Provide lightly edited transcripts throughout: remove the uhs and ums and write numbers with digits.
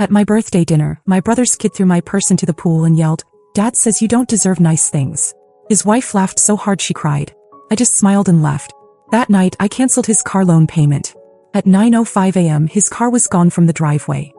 At my birthday dinner, my brother's kid threw my purse into the pool and yelled, "Dad says you don't deserve nice things." His wife laughed so hard she cried. I just smiled and left. That night, I canceled his car loan payment. At 9:05 a.m., his car was gone from the driveway.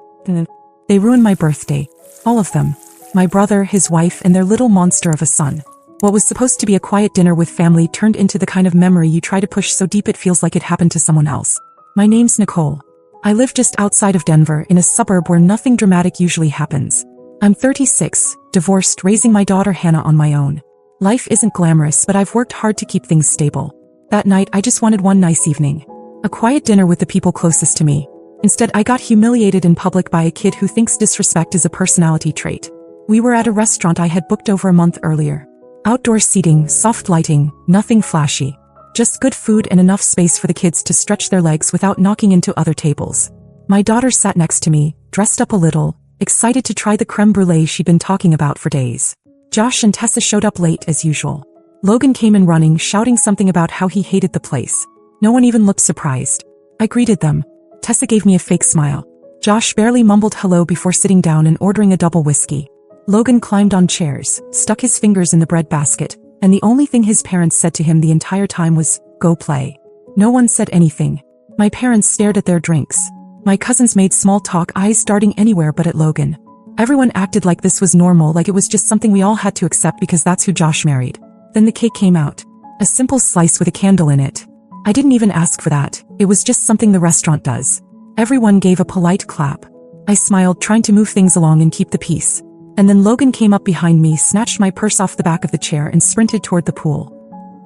They ruined my birthday. All of them. My brother, his wife, and their little monster of a son. What was supposed to be a quiet dinner with family turned into the kind of memory you try to push so deep it feels like it happened to someone else. My name's Nicole. I live just outside of Denver in a suburb where nothing dramatic usually happens. I'm 36, divorced, raising my daughter Hannah on my own. Life isn't glamorous, but I've worked hard to keep things stable. That night, I just wanted one nice evening. A quiet dinner with the people closest to me. Instead, I got humiliated in public by a kid who thinks disrespect is a personality trait. We were at a restaurant I had booked over a month earlier. Outdoor seating, soft lighting, nothing flashy. Just good food and enough space for the kids to stretch their legs without knocking into other tables. My daughter sat next to me, dressed up a little, excited to try the creme brulee she'd been talking about for days. Josh and Tessa showed up late as usual. Logan came in running, shouting something about how he hated the place. No one even looked surprised. I greeted them. Tessa gave me a fake smile. Josh barely mumbled hello before sitting down and ordering a double whiskey. Logan climbed on chairs, stuck his fingers in the bread basket, and the only thing his parents said to him the entire time was, "Go play." No one said anything. My parents stared at their drinks. My cousins made small talk, eyes darting anywhere but at Logan. Everyone acted like this was normal, like it was just something we all had to accept because that's who Josh married. Then the cake came out. A simple slice with a candle in it. I didn't even ask for that, it was just something the restaurant does. Everyone gave a polite clap. I smiled, trying to move things along and keep the peace. And then Logan came up behind me, snatched my purse off the back of the chair and sprinted toward the pool.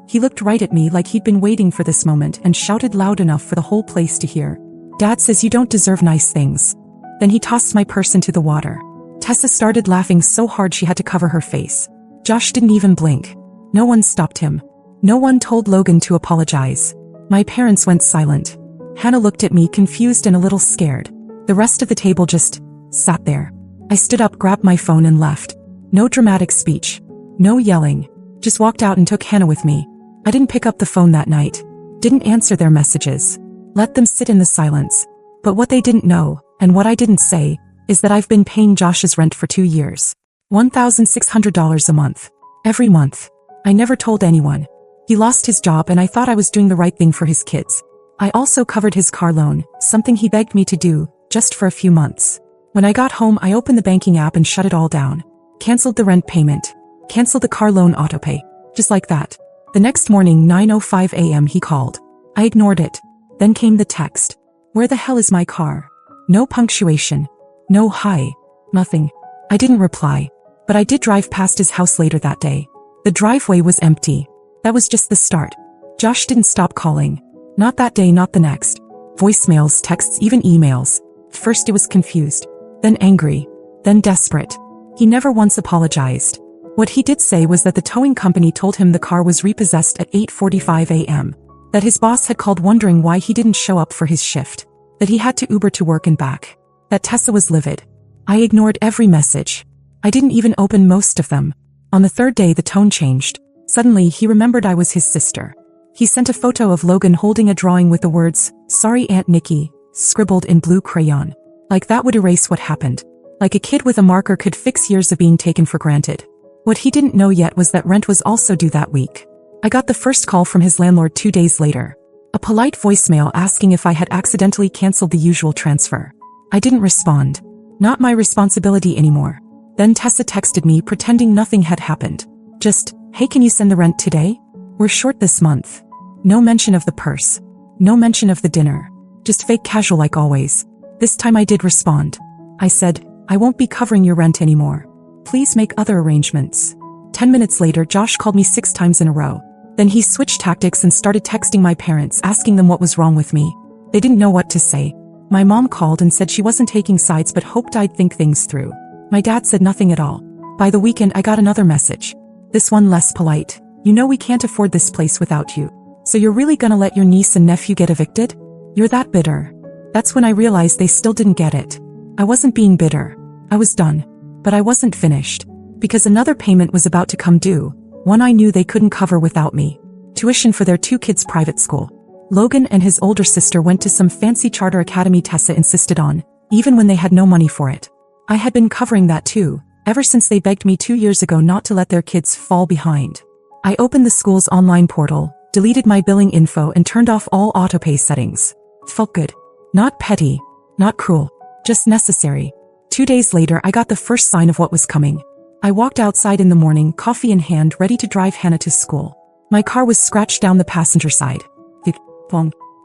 He looked right at me like he'd been waiting for this moment and shouted loud enough for the whole place to hear. "Dad says you don't deserve nice things." Then he tossed my purse into the water. Tessa started laughing so hard she had to cover her face. Josh didn't even blink. No one stopped him. No one told Logan to apologize. My parents went silent. Hannah looked at me, confused and a little scared. The rest of the table just sat there. I stood up, grabbed my phone and left. No dramatic speech. No yelling. Just walked out and took Hannah with me. I didn't pick up the phone that night. Didn't answer their messages. Let them sit in the silence. But what they didn't know, and what I didn't say, is that I've been paying Josh's rent for 2 years. $1,600 a month. Every month. I never told anyone. He lost his job and I thought I was doing the right thing for his kids. I also covered his car loan, something he begged me to do, just for a few months. When I got home, I opened the banking app and shut it all down. Canceled the rent payment. Canceled the car loan autopay. Just like that. The next morning, 9:05 a.m. he called. I ignored it. Then came the text. "Where the hell is my car?" No punctuation. No hi. Nothing. I didn't reply. But I did drive past his house later that day. The driveway was empty. That was just the start. Josh didn't stop calling. Not that day, not the next. Voicemails, texts, even emails. First it was confused. Then angry. Then desperate. He never once apologized. What he did say was that the towing company told him the car was repossessed at 8:45 a.m. That his boss had called wondering why he didn't show up for his shift. That he had to Uber to work and back. That Tessa was livid. I ignored every message. I didn't even open most of them. On the third day the tone changed. Suddenly he remembered I was his sister. He sent a photo of Logan holding a drawing with the words, "Sorry Aunt Nikki," scribbled in blue crayon. Like that would erase what happened. Like a kid with a marker could fix years of being taken for granted. What he didn't know yet was that rent was also due that week. I got the first call from his landlord 2 days later. A polite voicemail asking if I had accidentally canceled the usual transfer. I didn't respond. Not my responsibility anymore. Then Tessa texted me pretending nothing had happened. Just, "Hey, can you send the rent today? We're short this month." No mention of the purse. No mention of the dinner. Just fake casual like always. This time I did respond. I said, "I won't be covering your rent anymore. Please make other arrangements." 10 minutes later, Josh called me 6 times in a row. Then he switched tactics and started texting my parents, asking them what was wrong with me. They didn't know what to say. My mom called and said she wasn't taking sides but hoped I'd think things through. My dad said nothing at all. By the weekend I got another message. This one less polite. "You know we can't afford this place without you. So you're really gonna let your niece and nephew get evicted? You're that bitter." That's when I realized they still didn't get it. I wasn't being bitter. I was done. But I wasn't finished. Because another payment was about to come due. One I knew they couldn't cover without me. Tuition for their 2 kids' private school. Logan and his older sister went to some fancy charter academy Tessa insisted on, even when they had no money for it. I had been covering that too, ever since they begged me 2 years ago not to let their kids fall behind. I opened the school's online portal, deleted my billing info and turned off all autopay settings. It felt good. Not petty, not cruel, just necessary. 2 days later I got the first sign of what was coming. I walked outside in the morning, coffee in hand, ready to drive Hannah to school. My car was scratched down the passenger side.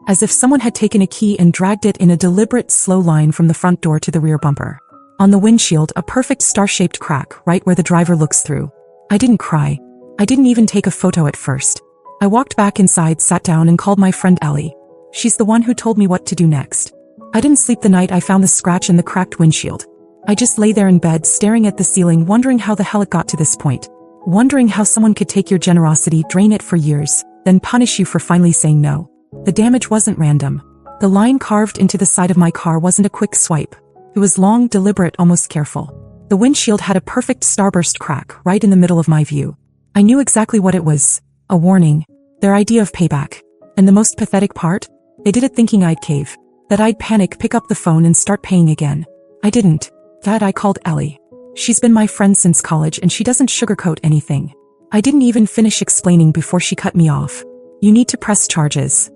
As if someone had taken a key and dragged it in a deliberate slow line from the front door to the rear bumper. On the windshield, a perfect star-shaped crack right where the driver looks through. I didn't cry. I didn't even take a photo at first. I walked back inside, sat down and called my friend Ellie. She's the one who told me what to do next. I didn't sleep the night I found the scratch in the cracked windshield. I just lay there in bed staring at the ceiling, wondering how the hell it got to this point. Wondering how someone could take your generosity, drain it for years, then punish you for finally saying no. The damage wasn't random. The line carved into the side of my car wasn't a quick swipe. It was long, deliberate, almost careful. The windshield had a perfect starburst crack right in the middle of my view. I knew exactly what it was. A warning. Their idea of payback. And the most pathetic part? They did it thinking I'd cave. That I'd panic, pick up the phone and start paying again. I didn't. That I called Ellie. She's been my friend since college and she doesn't sugarcoat anything. I didn't even finish explaining before she cut me off. You need to press charges.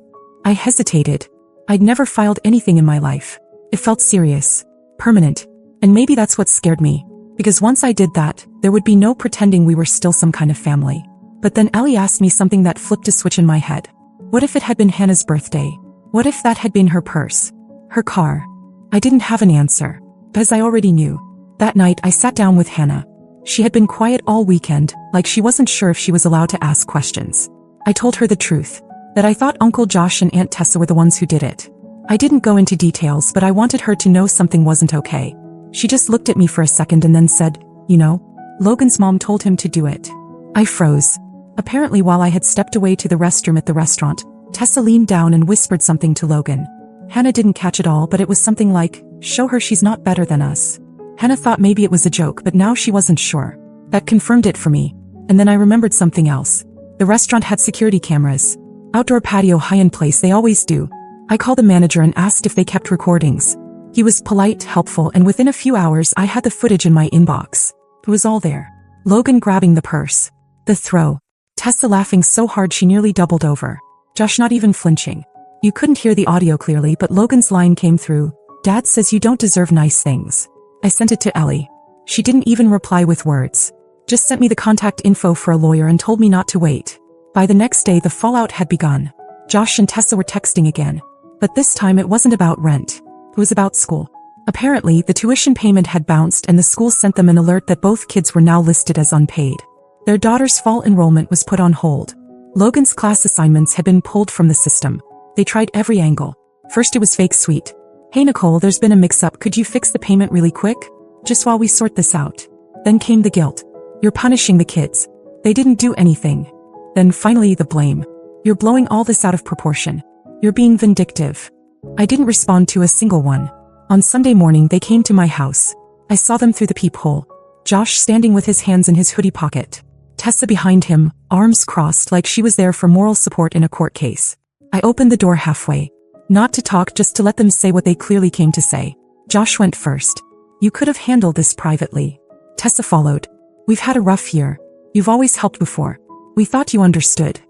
I hesitated. I'd never filed anything in my life. It felt serious. Permanent. And maybe that's what scared me. Because once I did that, there would be no pretending we were still some kind of family. But then Ellie asked me something that flipped a switch in my head. What if it had been Hannah's birthday? What if that had been her purse? Her car? I didn't have an answer. As I already knew. That night I sat down with Hannah. She had been quiet all weekend, like she wasn't sure if she was allowed to ask questions. I told her the truth. That I thought Uncle Josh and Aunt Tessa were the ones who did it. I didn't go into details, but I wanted her to know something wasn't okay. She just looked at me for a second and then said, you know, Logan's mom told him to do it. I froze. Apparently while I had stepped away to the restroom at the restaurant, Tessa leaned down and whispered something to Logan. Hannah didn't catch it all, but it was something like, show her she's not better than us. Hannah thought maybe it was a joke, but now she wasn't sure. That confirmed it for me. And then I remembered something else. The restaurant had security cameras. Outdoor patio, high-end place, they always do. I called the manager and asked if they kept recordings. He was polite, helpful, and within a few hours I had the footage in my inbox. It was all there. Logan grabbing the purse. The throw. Tessa laughing so hard she nearly doubled over. Josh not even flinching. You couldn't hear the audio clearly, but Logan's line came through. Dad says you don't deserve nice things. I sent it to Ellie. She didn't even reply with words. Just sent me the contact info for a lawyer and told me not to wait. By the next day the fallout had begun. Josh and Tessa were texting again. But this time it wasn't about rent. It was about school. Apparently, the tuition payment had bounced and the school sent them an alert that both kids were now listed as unpaid. Their daughter's fall enrollment was put on hold. Logan's class assignments had been pulled from the system. They tried every angle. First it was fake sweet. Hey Nicole, there's been a mix-up, could you fix the payment really quick? Just while we sort this out. Then came the guilt. You're punishing the kids. They didn't do anything. Then finally the blame. You're blowing all this out of proportion. You're being vindictive. I didn't respond to a single one. On Sunday morning they came to my house. I saw them through the peephole. Josh standing with his hands in his hoodie pocket. Tessa behind him, arms crossed like she was there for moral support in a court case. I opened the door halfway. Not to talk, just to let them say what they clearly came to say. Josh went first. You could have handled this privately. Tessa followed. We've had a rough year. You've always helped before. We thought you understood.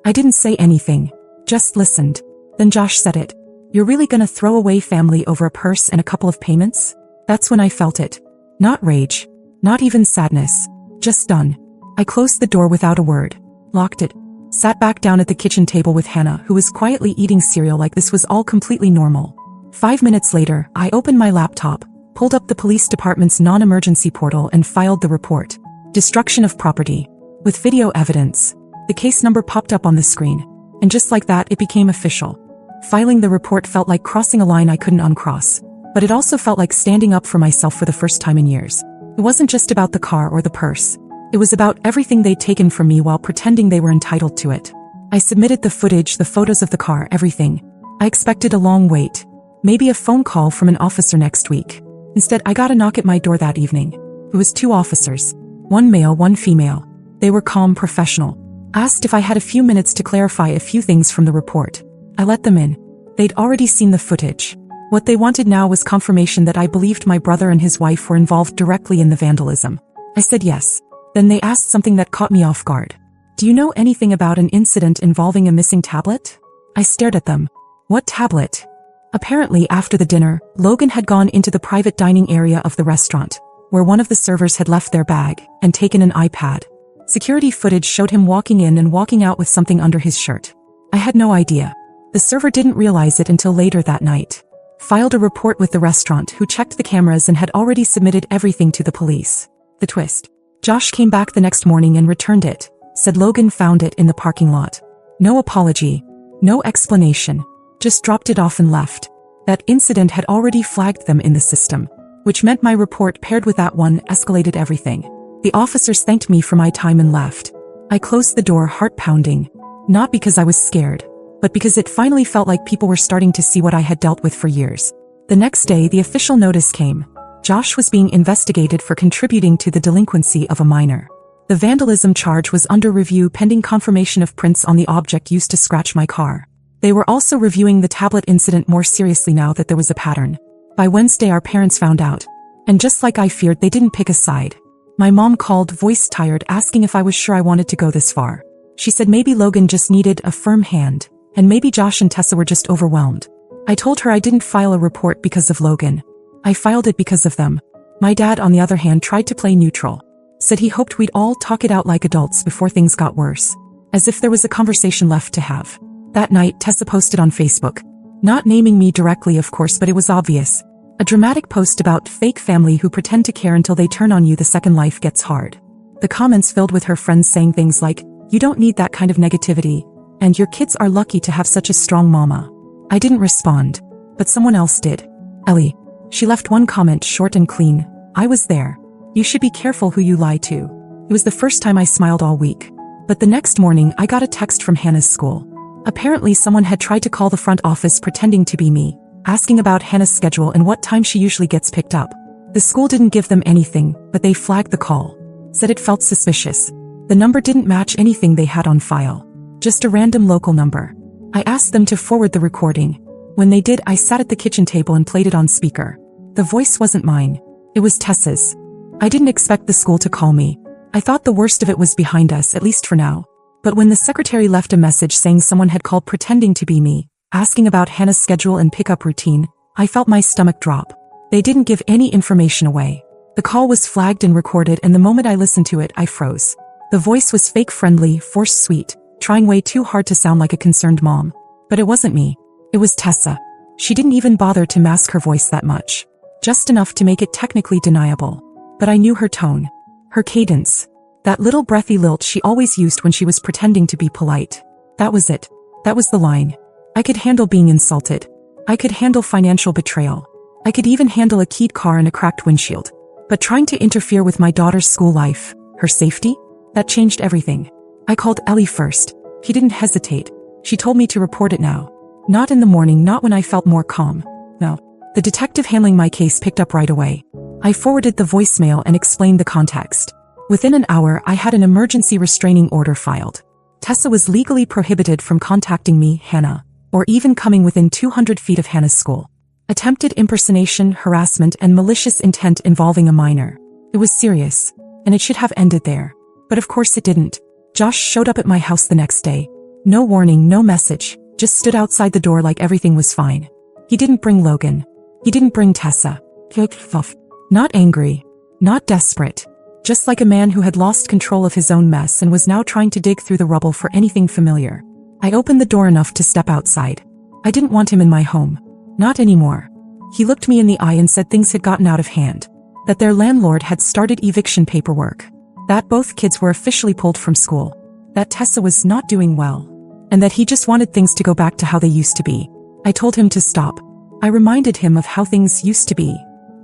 I didn't say anything. Just listened. Then Josh said it. You're really gonna throw away family over a purse and a couple of payments? That's when I felt it. Not rage. Not even sadness. Just done. I closed the door without a word. Locked it. Sat back down at the kitchen table with Hannah, who was quietly eating cereal like this was all completely normal. 5 minutes later, I opened my laptop, pulled up the police department's non-emergency portal and filed the report. Destruction of property. With video evidence. The case number popped up on the screen. And just like that, it became official. Filing the report felt like crossing a line I couldn't uncross. But it also felt like standing up for myself for the first time in years. It wasn't just about the car or the purse. It was about everything they'd taken from me while pretending they were entitled to it. I submitted the footage, the photos of the car, everything. I expected a long wait. Maybe a phone call from an officer next week. Instead, I got a knock at my door that evening. It was 2 officers. One male, one female. They were calm, professional. Asked if I had a few minutes to clarify a few things from the report. I let them in. They'd already seen the footage. What they wanted now was confirmation that I believed my brother and his wife were involved directly in the vandalism. I said yes. Then they asked something that caught me off guard. Do you know anything about an incident involving a missing tablet? I stared at them. What tablet? Apparently, after the dinner, Logan had gone into the private dining area of the restaurant, where one of the servers had left their bag and taken an iPad. Security footage showed him walking in and walking out with something under his shirt. I had no idea. The server didn't realize it until later that night. Filed a report with the restaurant, who checked the cameras and had already submitted everything to the police. The twist. Josh came back the next morning and returned it. Said Logan found it in the parking lot. No apology. No explanation. Just dropped it off and left. That incident had already flagged them in the system, which meant my report paired with that one escalated everything. The officers thanked me for my time and left. I closed the door, heart pounding. Not because I was scared, but because it finally felt like people were starting to see what I had dealt with for years. The next day, the official notice came. Josh was being investigated for contributing to the delinquency of a minor. The vandalism charge was under review pending confirmation of prints on the object used to scratch my car. They were also reviewing the tablet incident more seriously now that there was a pattern. By Wednesday, our parents found out. And just like I feared, they didn't pick a side. My mom called, voice tired, asking if I was sure I wanted to go this far. She said maybe Logan just needed a firm hand, and maybe Josh and Tessa were just overwhelmed. I told her I didn't file a report because of Logan. I filed it because of them. My dad, on the other hand, tried to play neutral. Said he hoped we'd all talk it out like adults before things got worse. As if there was a conversation left to have. That night, Tessa posted on Facebook. Not naming me directly, of course, but it was obvious. A dramatic post about fake family who pretend to care until they turn on you the second life gets hard. The comments filled with her friends saying things like, "You don't need that kind of negativity," and "Your kids are lucky to have such a strong mama." I didn't respond, but someone else did. Ellie. She left one comment, short and clean. "I was there. You should be careful who you lie to." It was the first time I smiled all week. But the next morning, I got a text from Hannah's school. Apparently someone had tried to call the front office pretending to be me, asking about Hannah's schedule and what time she usually gets picked up. The school didn't give them anything, but they flagged the call. Said it felt suspicious. The number didn't match anything they had on file. Just a random local number. I asked them to forward the recording. When they did, I sat at the kitchen table and played it on speaker. The voice wasn't mine. It was Tessa's. I didn't expect the school to call me. I thought the worst of it was behind us, at least for now. But when the secretary left a message saying someone had called pretending to be me, asking about Hannah's schedule and pickup routine, I felt my stomach drop. They didn't give any information away. The call was flagged and recorded, and the moment I listened to it, I froze. The voice was fake friendly, forced sweet, trying way too hard to sound like a concerned mom. But it wasn't me. It was Tessa. She didn't even bother to mask her voice that much. Just enough to make it technically deniable. But I knew her tone. Her cadence. That little breathy lilt she always used when she was pretending to be polite. That was it. That was the line. I could handle being insulted. I could handle financial betrayal. I could even handle a keyed car and a cracked windshield. But trying to interfere with my daughter's school life, her safety? That changed everything. I called Ellie first. She didn't hesitate. She told me to report it now. Not in the morning, not when I felt more calm. No. The detective handling my case picked up right away. I forwarded the voicemail and explained the context. Within an hour, I had an emergency restraining order filed. Tessa was legally prohibited from contacting me, Hannah, or even coming within 200 feet of Hannah's school. Attempted impersonation, harassment, and malicious intent involving a minor. It was serious, and it should have ended there. But of course it didn't. Josh showed up at my house the next day. No warning, no message, just stood outside the door like everything was fine. He didn't bring Logan. He didn't bring Tessa. Not angry. Not desperate. Just like a man who had lost control of his own mess and was now trying to dig through the rubble for anything familiar. I opened the door enough to step outside. I didn't want him in my home. Not anymore. He looked me in the eye and said things had gotten out of hand. That their landlord had started eviction paperwork. That both kids were officially pulled from school. That Tessa was not doing well. And that he just wanted things to go back to how they used to be. I told him to stop. I reminded him of how things used to be.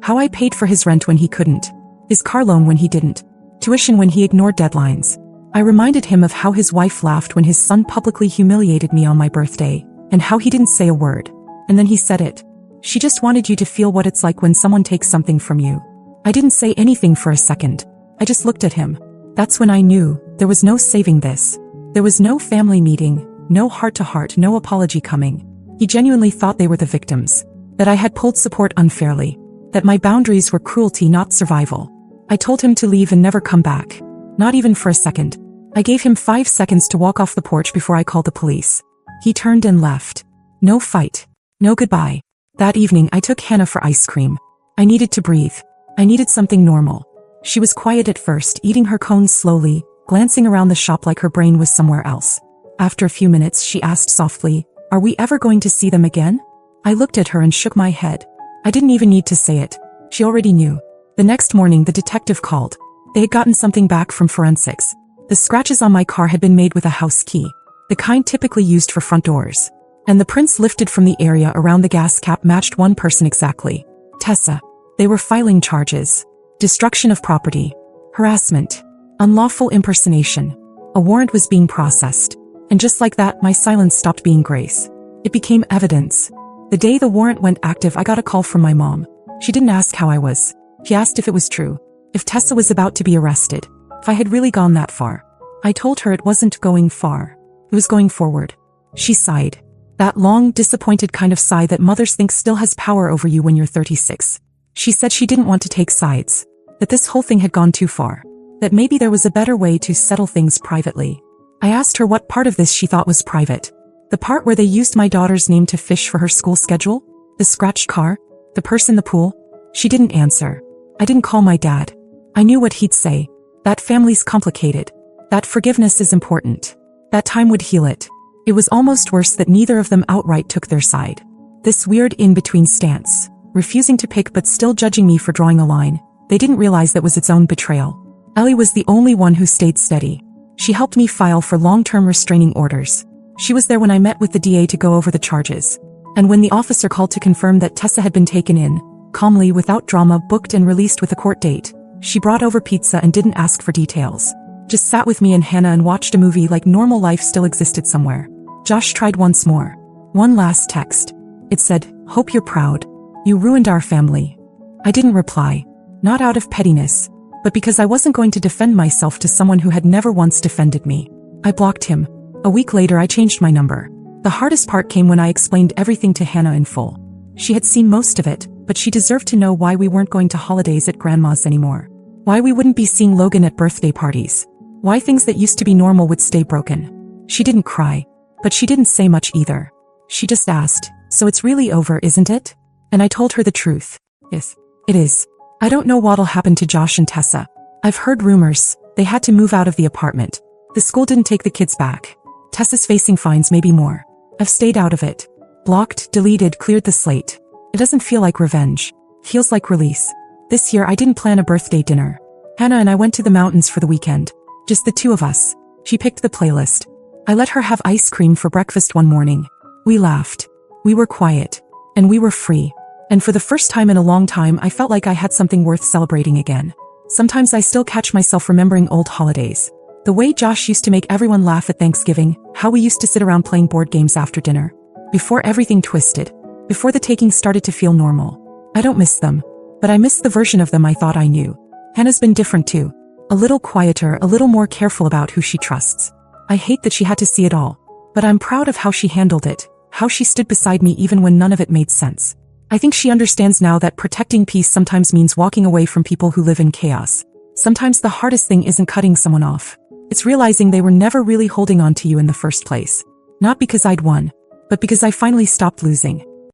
How I paid for his rent when he couldn't. His car loan when he didn't. Tuition when he ignored deadlines. I reminded him of how his wife laughed when his son publicly humiliated me on my birthday, and how he didn't say a word. And then he said it. She just wanted you to feel what it's like when someone takes something from you. I didn't say anything for a second. I just looked at him. That's when I knew there was no saving this. There was no family meeting, no heart-to-heart, no apology coming. He genuinely thought they were the victims. that I had pulled support unfairly, that my boundaries were cruelty, not survival. I told him to leave and never come back. Not even for a second. I gave him 5 seconds to walk off the porch before I called the police. He turned and left. No fight. No goodbye. That evening I took Hannah for ice cream. I needed to breathe. I needed something normal. She was quiet at first, eating her cones slowly, glancing around the shop like her brain was somewhere else. After a few minutes she asked softly, "Are we ever going to see them again?" I looked at her and shook my head. I didn't even need to say it. She already knew. The next morning the detective called. They had gotten something back from forensics. The scratches on my car had been made with a house key, the kind typically used for front doors. And the prints lifted from the area around the gas cap matched one person exactly. Tessa. They were filing charges. Destruction of property. Harassment. Unlawful impersonation. A warrant was being processed. And just like that, my silence stopped being grace. It became evidence. The day the warrant went active, I got a call from my mom. She didn't ask how I was. She asked if it was true. If Tessa was about to be arrested. If I had really gone that far. I told her it wasn't going far. It was going forward. She sighed. That long, disappointed kind of sigh that mothers think still has power over you when you're 36. She said she didn't want to take sides. That this whole thing had gone too far. That maybe there was a better way to settle things privately. I asked her what part of this she thought was private. The part where they used my daughter's name to fish for her school schedule? The scratched car? The purse in the pool? She didn't answer. I didn't call my dad. I knew what he'd say. That family's complicated. That forgiveness is important. That time would heal it. It was almost worse that neither of them outright took their side. This weird in-between stance, refusing to pick but still judging me for drawing a line. They didn't realize that was its own betrayal. Ellie was the only one who stayed steady. She helped me file for long-term restraining orders. She was there when I met with the DA to go over the charges. And when the officer called to confirm that Tessa had been taken in, calmly, without drama, booked and released with a court date, she brought over pizza and didn't ask for details. Just sat with me and Hannah and watched a movie like normal life still existed somewhere. Josh tried once more. One last text. It said, "Hope you're proud. You ruined our family." I didn't reply. Not out of pettiness, but because I wasn't going to defend myself to someone who had never once defended me. I blocked him. A week later I changed my number. The hardest part came when I explained everything to Hannah in full. She had seen most of it, but she deserved to know why we weren't going to holidays at Grandma's anymore. Why we wouldn't be seeing Logan at birthday parties. Why things that used to be normal would stay broken. She didn't cry, but she didn't say much either. She just asked, "So it's really over, isn't it?" And I told her the truth. Yes, it is. I don't know what'll happen to Josh and Tessa. I've heard rumors. They had to move out of the apartment. The school didn't take the kids back. Tessa's facing fines, maybe more. I've stayed out of it. Blocked, deleted, cleared the slate. It doesn't feel like revenge. Feels like release. This year I didn't plan a birthday dinner. Hannah and I went to the mountains for the weekend. Just the two of us. She picked the playlist. I let her have ice cream for breakfast one morning. We laughed. We were quiet. And we were free. And for the first time in a long time I felt like I had something worth celebrating again. Sometimes I still catch myself remembering old holidays. The way Josh used to make everyone laugh at Thanksgiving, how we used to sit around playing board games after dinner. Before everything twisted. Before the taking started to feel normal. I don't miss them. But I miss the version of them I thought I knew. Hannah's been different too. A little quieter, a little more careful about who she trusts. I hate that she had to see it all. But I'm proud of how she handled it. How she stood beside me even when none of it made sense. I think she understands now that protecting peace sometimes means walking away from people who live in chaos. Sometimes the hardest thing isn't cutting someone off. It's realizing they were never really holding on to you in the first place. Not because I'd won, but because I finally stopped losing.